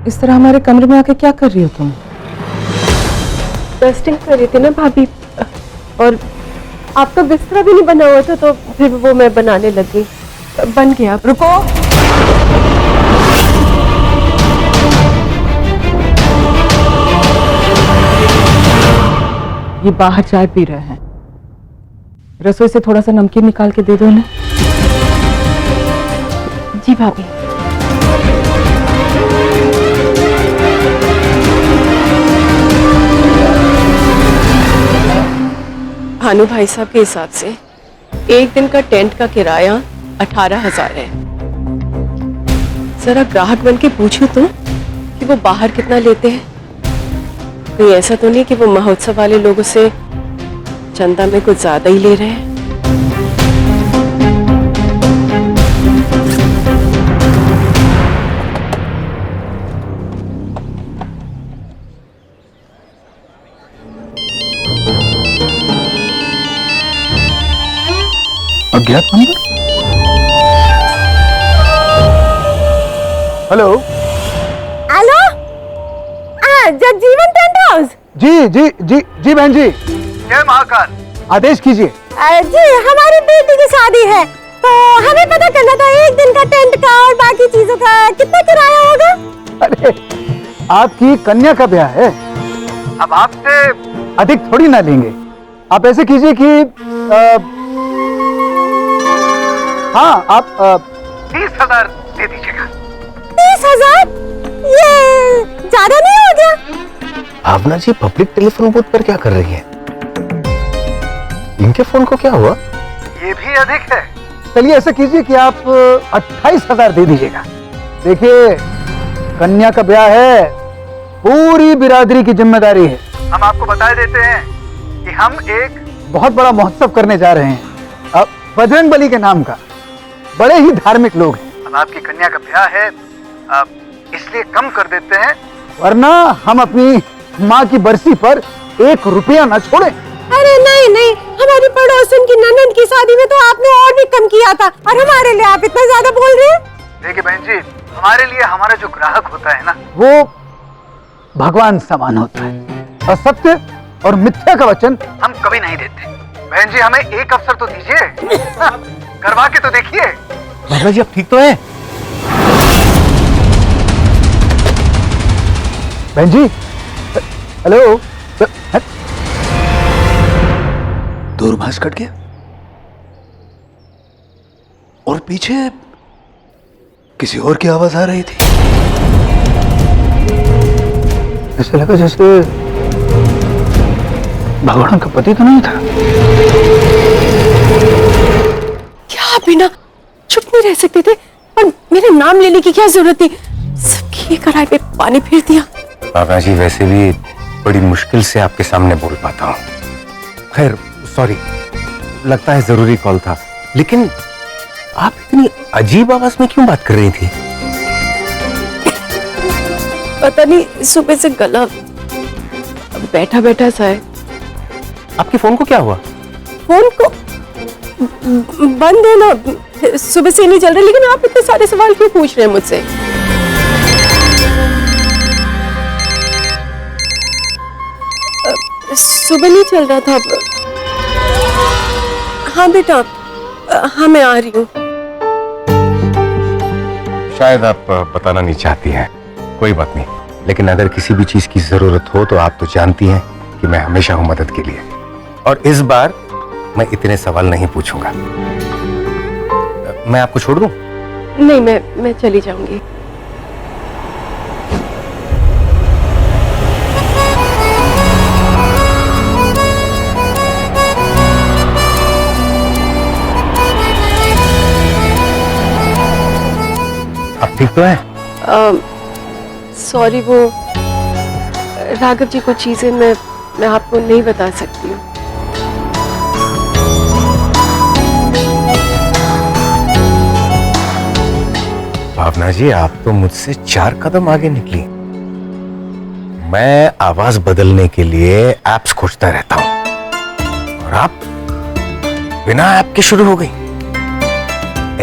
इस तरह हमारे कमरे में आके क्या कर रही हो तुम? डस्टिंग कर रही थी ना भाभी, और आपका बिस्तरा भी नहीं बना हुआ था तो फिर वो मैं बनाने लगी, बन गया। रुको, ये बाहर चाय पी रहे हैं, रसोई से थोड़ा सा नमकीन निकाल के दे दो इन्हें। जी भाभी। भानु भाई साहब के हिसाब से एक दिन का टेंट का किराया 18,000 है। जरा ग्राहक बन के पूछूं तो कि वो बाहर कितना लेते हैं। कोई ऐसा तो नहीं कि वो महोत्सव वाले लोगों से चंदा में कुछ ज्यादा ही ले रहे हैं। अज्ञात नंबर। Hello hello, Jagjivan tent house. जी जी जी जी बहन जी, जय महाकाल, आदेश कीजिए। जी हमारी बेटी की शादी है तो हमें पता करना था एक दिन का टेंट का और बाकी चीजों का कितना किराया होगा। अरे आपकी कन्या का ब्याह है, अब आपसे अधिक थोड़ी ना लेंगे। आप ऐसे कीजिए कि हाँ आप 30,000 दे दीजिएगा। 30,000? ये ज्यादा नहीं हो गया? भावना जी पब्लिक टेलीफोन बूथ पर क्या कर रही है? इनके फोन को क्या हुआ? ये भी अधिक है। चलिए ऐसा कीजिए कि आप 28,000 दे दीजिएगा। देखिए कन्या का ब्याह है, पूरी बिरादरी की जिम्मेदारी है। हम आपको बता देते हैं कि हम एक बहुत बड़ा महोत्सव करने जा रहे हैं, अब बजरंगबली के नाम का। बड़े ही धार्मिक लोग हैं। अब आपकी कन्या का ब्याह है, इसलिए कम कर देते हैं, वरना हम अपनी माँ की बरसी पर 1 रुपया न छोड़े। अरे नहीं नहीं, हमारी पड़ोसन की ननद की शादी में तो आपने और भी कम किया था, और हमारे लिए आप इतना ज्यादा बोल रहे हैं। देखिए बहन जी, हमारे लिए हमारा जो ग्राहक होता है ना, वो भगवान समान होता है। असत्य और मिथ्या का वचन हम कभी नहीं देते। बहन जी हमें एक अवसर तो दीजिए, करवा के तो देखिए। भावना जी आप ठीक तो हैं? बहन जी हेलो, दूरभाष कट गया और पीछे किसी और की आवाज आ रही थी। ऐसा लगा जैसे भगवान का पति तो नहीं था। क्या आप बिना चुप नहीं रह सकते थे? और मेरे नाम लेने की क्या जरूरत थी? सबकी कढ़ाई पे पानी फेर दिया। भावना जी वैसे भी बड़ी मुश्किल से आपके सामने बोल पाता हूँ। खैर सॉरी, लगता है जरूरी कॉल था। लेकिन आप इतनी अजीब आवाज में क्यों बात कर रही थी? पता नहीं, सुबह से गला बैठा बैठा सा है। आपके फोन को क्या हुआ? फोन को बंद है ना, सुबह से नहीं चल रहा। लेकिन आप इतने सारे सवाल क्यों पूछ रहे हैं मुझसे? सुबह नहीं चल रहा था। हाँ बेटा, हाँ मैं आ रही हूँ। शायद आप बताना नहीं चाहती हैं, कोई बात नहीं। लेकिन अगर किसी भी चीज की जरूरत हो तो आप तो जानती हैं कि मैं हमेशा हूं मदद के लिए। और इस बार मैं इतने सवाल नहीं पूछूंगा। मैं आपको छोड़ दूं? नहीं, मैं चली जाऊंगी। आप ठीक तो हैं? सॉरी, वो राघव जी को चीजें मैं आपको नहीं बता सकती हूँ। भावना जी आप तो मुझसे 4 कदम आगे निकली। मैं आवाज बदलने के लिए ऐप्स खोजता रहता हूं और आप बिना ऐप के शुरू हो गई।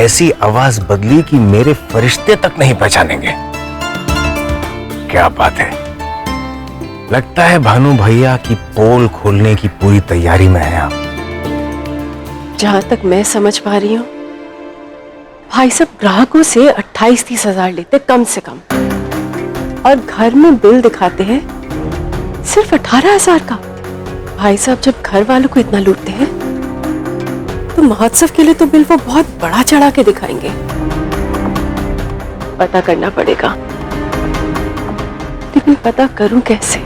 ऐसी आवाज बदली कि मेरे फरिश्ते तक नहीं पहचानेंगे। क्या बात है। लगता है भानु भैया की पोल खोलने की पूरी तैयारी में है आप। जहां तक मैं समझ पा रही हूँ, भाई सब ग्राहकों से 28-30 हजार लेते कम से कम, और घर में बिल दिखाते हैं सिर्फ 18,000 का। भाई साहब जब घर वालों को इतना लूटते हैं तो महोत्सव के लिए तो बिल वो बहुत बड़ा चढ़ा के दिखाएंगे। पता करना पड़ेगा, लेकिन पता करूं कैसे?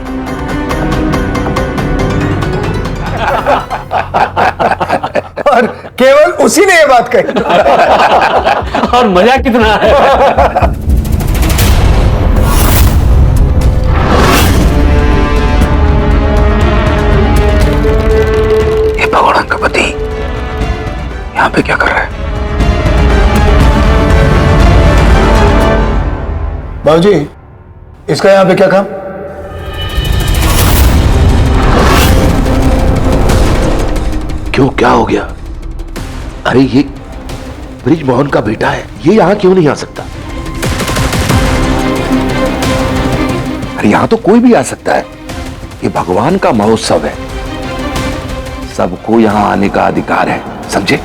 और केवल उसी ने ये बात कही। और मजा कितना है। ये भगवान का पति यहाँ पे क्या कर रहा है? बाबूजी, इसका यहाँ पे क्या काम? क्यों, क्या हो गया? अरे ये ब्रिज मोहन का बेटा है, ये यहां क्यों नहीं आ सकता? अरे यहां तो कोई भी आ सकता है, ये भगवान का महोत्सव है, सबको यहां आने का अधिकार है, समझे?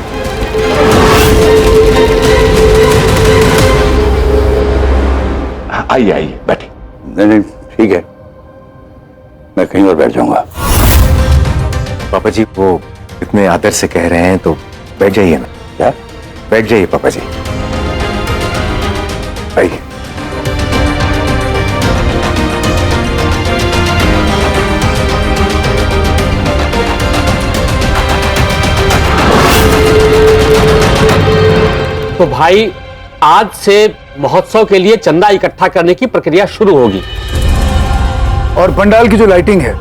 आइए आइए बैठिए। नहीं, ठीक है, मैं कहीं और बैठ जाऊंगा। पापा जी वो इतने आदर से कह रहे हैं तो बैठ जाइए ना। क्या? बैठ जाइए पापा जी, आइए। तो भाई आज से महोत्सव के लिए चंदा इकट्ठा करने की प्रक्रिया शुरू होगी। और पंडाल की जो लाइटिंग है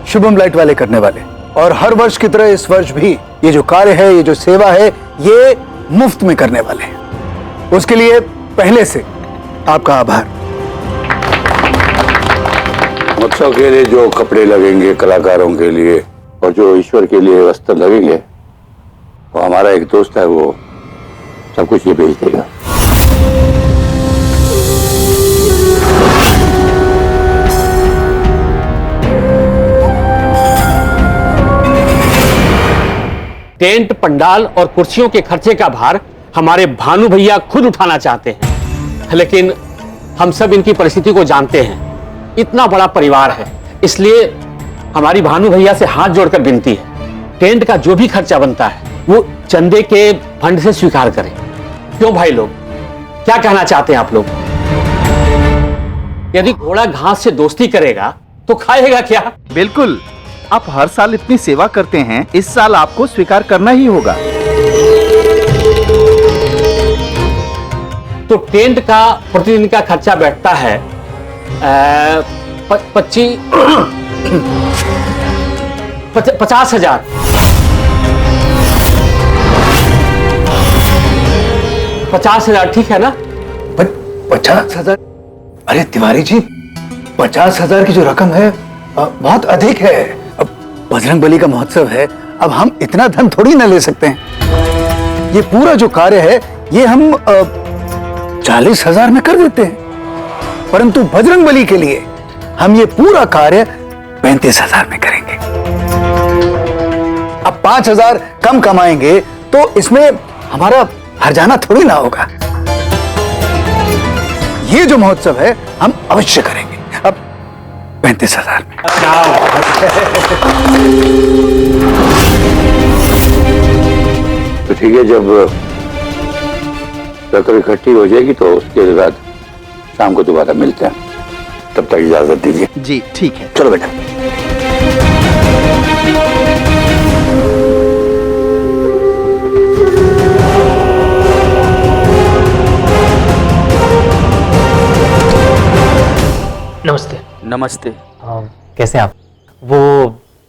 शुभम लाइट वाले करने वाले, और हर वर्ष की तरह इस वर्ष भी ये जो कार्य है, ये जो सेवा है, ये मुफ्त में करने वाले हैं। उसके लिए पहले से आपका आभार। महोत्सव के लिए जो कपड़े लगेंगे कलाकारों के लिए, और जो ईश्वर के लिए वस्त्र लगेंगे, वो हमारा एक दोस्त है, वो सब कुछ ये भेज देगा। टेंट, पंडाल और कुर्सियों के खर्चे का भार हमारे भानु भैया खुद उठाना चाहते हैं, लेकिन हम सब इनकी परिस्थिति को जानते हैं। इतना बड़ा परिवार है, इसलिए हमारी भानु भैया से हाथ जोड़कर विनती है, टेंट का जो भी खर्चा बनता है वो चंदे के फंड से स्वीकार करें। क्यों भाई लोग, क्या कहना चाहते हैं आप लोग? यदि घोड़ा घास से दोस्ती करेगा तो खाएगा क्या? बिल्कुल, आप हर साल इतनी सेवा करते हैं, इस साल आपको स्वीकार करना ही होगा। तो टेंट का प्रतिदिन का खर्चा बैठता है 50,000। 50,000 ठीक है ना? 50,000? अरे तिवारी जी, 50,000 की जो रकम है बहुत अधिक है। अब बजरंग बली का महोत्सव है, अब हम इतना धन थोड़ी ना ले सकते हैं। ये पूरा जो कार्य है ये हम 40,000 में कर देते हैं, परंतु बजरंग बली के लिए हम ये पूरा कार्य 35,000 में करेंगे। अब 5,000 कम कमाएंगे तो इसमें हमारा हर्जाना थोड़ी ना होगा। ये जो महोत्सव है हम अवश्य करेंगे, अब 35,000 में। तो ठीक है, जब रकम इकट्ठी हो जाएगी तो उसके बाद शाम को दोबारा मिलते हैं, तब तक इजाजत दीजिए। जी ठीक है। चलो बेटा। नमस्ते। नमस्ते। कैसे आप? वो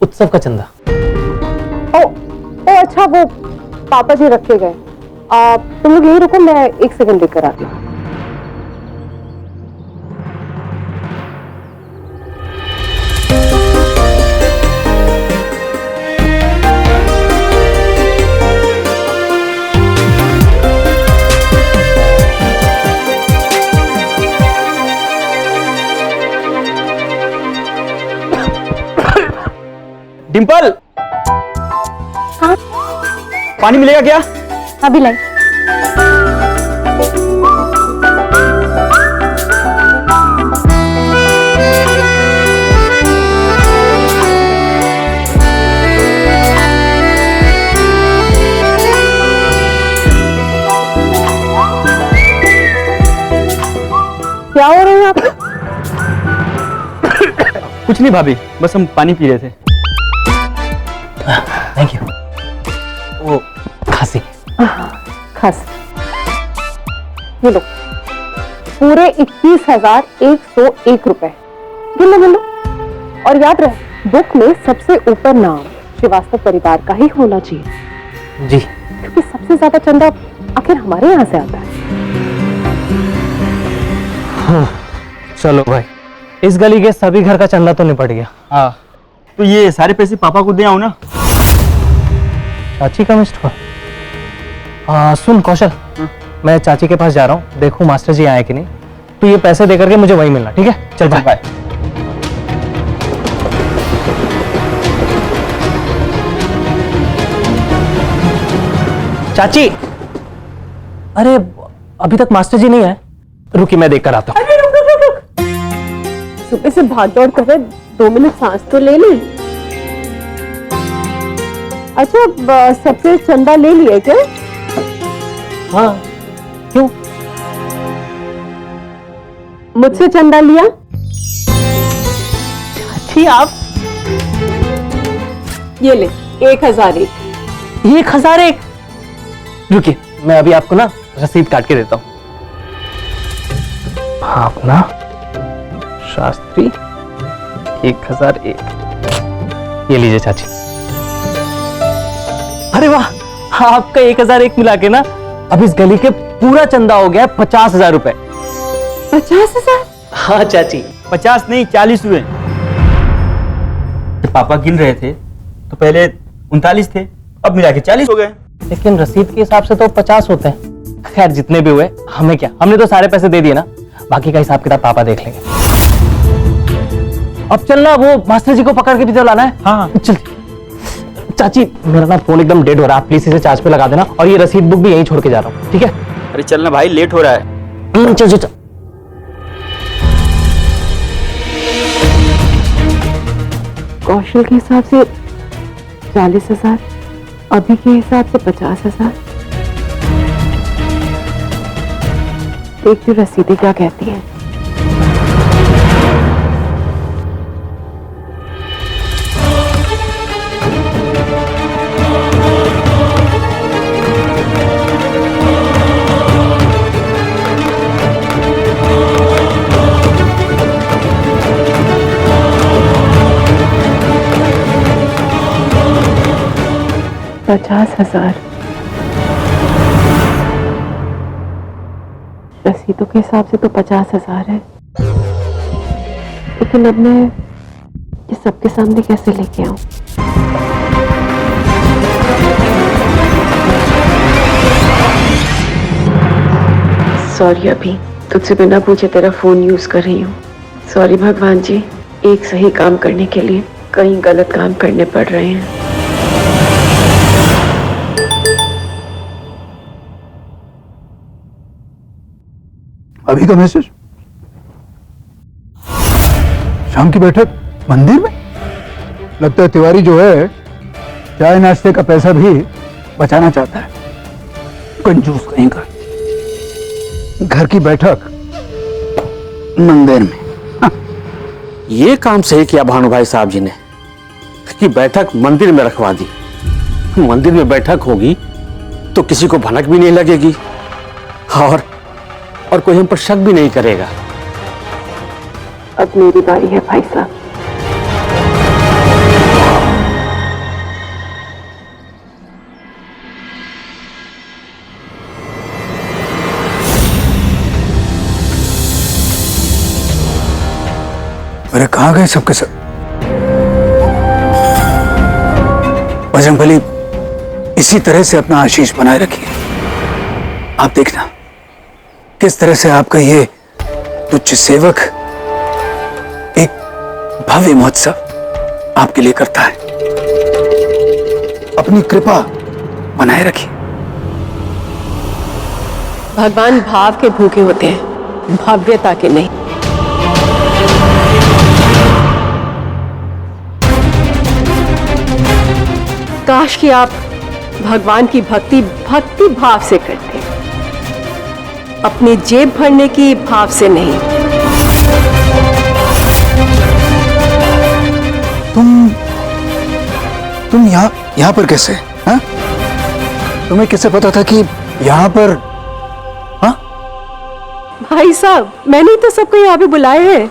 उत्सव का चंदा। ओ अच्छा, वो पापा जी रखे गए। तुम लोग यही रुको, मैं 1 सेकंड लेकर आती हूँ। डिंपल, हाँ पानी मिलेगा क्या? अभी लाई। क्या हो रहा है आपको? कुछ नहीं भाभी, बस हम पानी पी रहे थे। Thank you. वो खांसी। खास ये लो, पूरे 21,101 रुपए गिनो गिनो। और याद रहे, बुक में सबसे ऊपर नाम श्रीवास्तव परिवार का ही होना चाहिए जी। क्योंकि सबसे ज्यादा चंदा आखिर हमारे यहाँ से आता है। चलो भाई, इस गली के सभी घर का चंदा तो निपट गया। हाँ, तो ये सारे पैसे पापा को दे आओ ना। चाची का मिस्ड कॉल। सुन कौशल, मैं चाची के पास जा रहा हूँ, देखूं मास्टर जी आए कि नहीं। तो ये पैसे दे करके मुझे वहीं मिलना, ठीक है? चल बाय। चाची, अरे अभी तक मास्टर जी नहीं आए। रुकी, मैं देख कर आता हूँ। सुबह से भाग दौड़ कर रहे, 2 मिनट सांस तो ले ली। अच्छा, सबसे चंदा ले लिए क्या? हाँ, क्यों? मुझसे चंदा लिया? चाची आप ये ले 1,001। 1,001? रुकिए, मैं अभी आपको ना रसीद काट के देता हूँ। आप ना शास्त्री 1,001। ये लीजिए चाची। अरे वाह, आपका 1,001 मिला के ना अब इस गली के पूरा चंदा हो गया 50,000 रुपए। 50,000? हाँ चाची। 50 नहीं, 40 हुए। पापा गिन रहे थे तो पहले 39 थे, अब मिला के 40 हो गए। लेकिन रसीद के हिसाब से तो 50 होते हैं। खैर, जितने भी हुए, हमें क्या, हमने तो सारे पैसे दे दिए ना। बाकी का हिसाब किताब पापा देख लेंगे। अब चलना, वो मास्टर जी को पकड़ के भी तो लाना है। हाँ चल। चाची, मेरा ना फोन एकदम डेड हो रहा है, प्लीज इसे चार्ज पे लगा देना। और ये रसीद बुक भी यहीं छोड़ के जा रहा हूँ, ठीक है? अरे चलना भाई, लेट हो रहा है। चल चल चल। कौशल के हिसाब से 40,000, अभी के हिसाब से 50,000। देखती रसीदें क्या कहती हैं। $50,000 रसीदों के हिसाब से तो 50,000 है, लेकिन अब मैं ये सबके सामने कैसे लेके आऊं? सॉरी, अभी तुझसे बिना पूछे तेरा फोन यूज कर रही हूँ। सॉरी भगवान जी, एक सही काम करने के लिए कई गलत काम करने पड़ रहे हैं। अभी का मैसेज? शाम की बैठक मंदिर में? लगता है तिवारी जो है चाय नाश्ते का पैसा भी बचाना चाहता है। कंजूस कहीं का। घर की बैठक मंदिर में। हाँ। ये काम सही किया भानु भाई साहब जी ने कि बैठक मंदिर में रखवा दी। मंदिर में बैठक होगी तो किसी को भनक भी नहीं लगेगी और कोई हम पर शक भी नहीं करेगा। अब मेरी बारी है भाई साहब। अरे कहाँ गए सबके सब? बजरंग बली, इसी तरह से अपना आशीष बनाए रखिए। आप देखना किस तरह से आपका ये तुच्छ सेवक एक भव्य महोत्सव आपके लिए करता है। अपनी कृपा बनाए रखिए। भगवान भाव के भूखे होते हैं, भव्यता के नहीं। काश कि आप भगवान की भक्ति भक्ति भाव से करते, अपनी जेब भरने की भाव से नहीं। तुम यहाँ पर कैसे? हाँ? तुम्हें किससे पता था कि यहाँ पर? हाँ? भाई साहब, मैंने ही तो सबको यहाँ पे बुलाए हैं।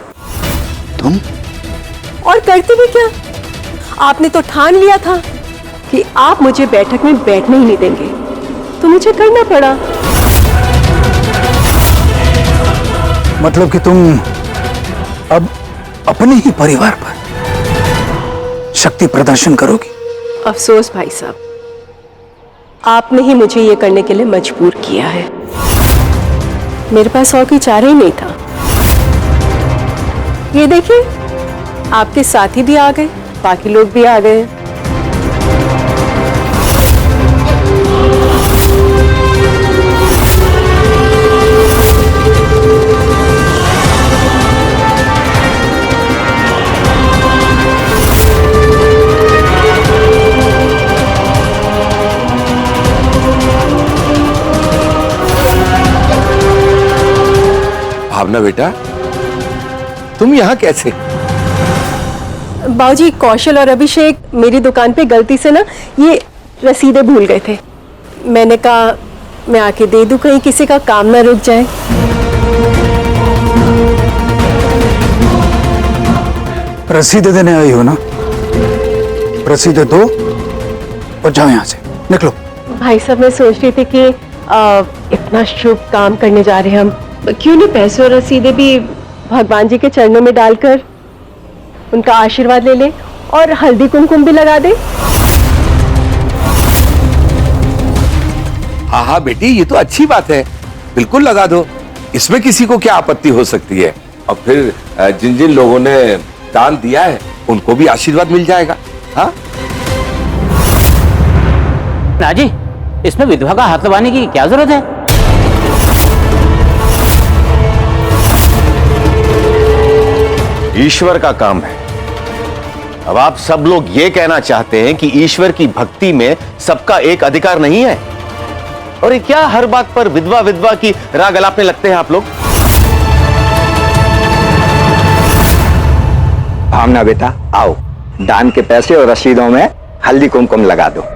तुम? और करती भी क्या? आपने तो ठान लिया था कि आप मुझे बैठक में बैठने ही नहीं देंगे, तो मुझे करना पड़ा। मतलब कि तुम अब अपने ही परिवार पर शक्ति प्रदर्शन करोगी? अफसोस भाई साहब, आपने ही मुझे ये करने के लिए मजबूर किया है। मेरे पास और कोई चारा ही नहीं था। ये देखिए, आपके साथी भी आ गए, बाकी लोग भी आ गए। भावना बेटा, तुम यहाँ कैसे? बाबूजी, कौशल और अभिषेक मेरी दुकान पे गलती से ना ये रसीदें भूल गए थे। मैंने कहा मैं आके दे दूं, कहीं किसी का काम ना रुक जाए। रसीदें देने आई हो ना? रसीदें दो और जाओ यहाँ से, निकलो। भाई साहब, मैं सोच रही थी कि इतना शुभ काम करने जा रहे हैं हम, क्यों नहीं पैसे और रसीदें भी भगवान जी के चरणों में डालकर उनका आशीर्वाद ले लें और हल्दी कुमकुम भी लगा दें। हाँ हाँ बेटी, ये तो अच्छी बात है, बिल्कुल लगा दो। इसमें किसी को क्या आपत्ति हो सकती है? और फिर जिन जिन लोगों ने दान दिया है उनको भी आशीर्वाद मिल जाएगा। हाँ राजी, इसमें विधवा का हाथ दबाने की क्या जरूरत है? ईश्वर का काम है। अब आप सब लोग ये कहना चाहते हैं कि ईश्वर की भक्ति में सबका एक अधिकार नहीं है? और ये क्या हर बात पर विधवा विधवा की राग अलापने लगते हैं आप लोग? भावना बेटा, आओ, दान के पैसे और रसीदों में हल्दी कुमकुम लगा दो।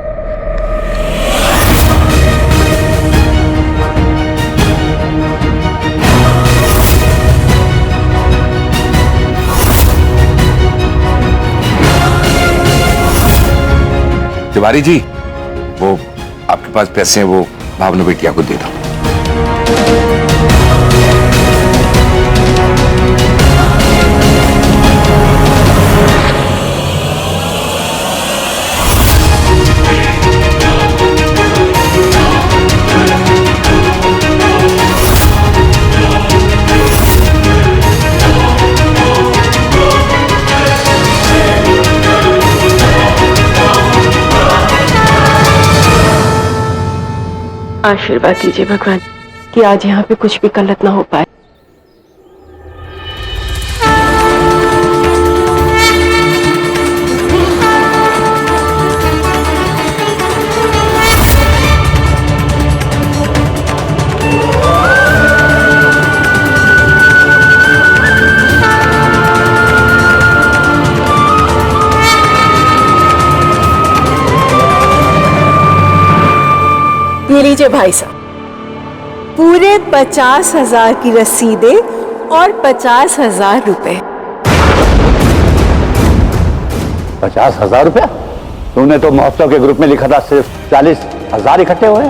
तिवारी जी, वो आपके पास पैसे हैं, वो भावना बेटिया को दे दो। आशीर्वाद कीजिए भगवान कि आज यहाँ पे कुछ भी गलत ना हो पाए। ये लीजिए भाई साहब, पूरे 50,000 की रसीदें और 50,000 रुपए। 50,000 रुपया? तूने तो महोत्सव के ग्रुप में लिखा था सिर्फ 40,000 इकट्ठे हुए।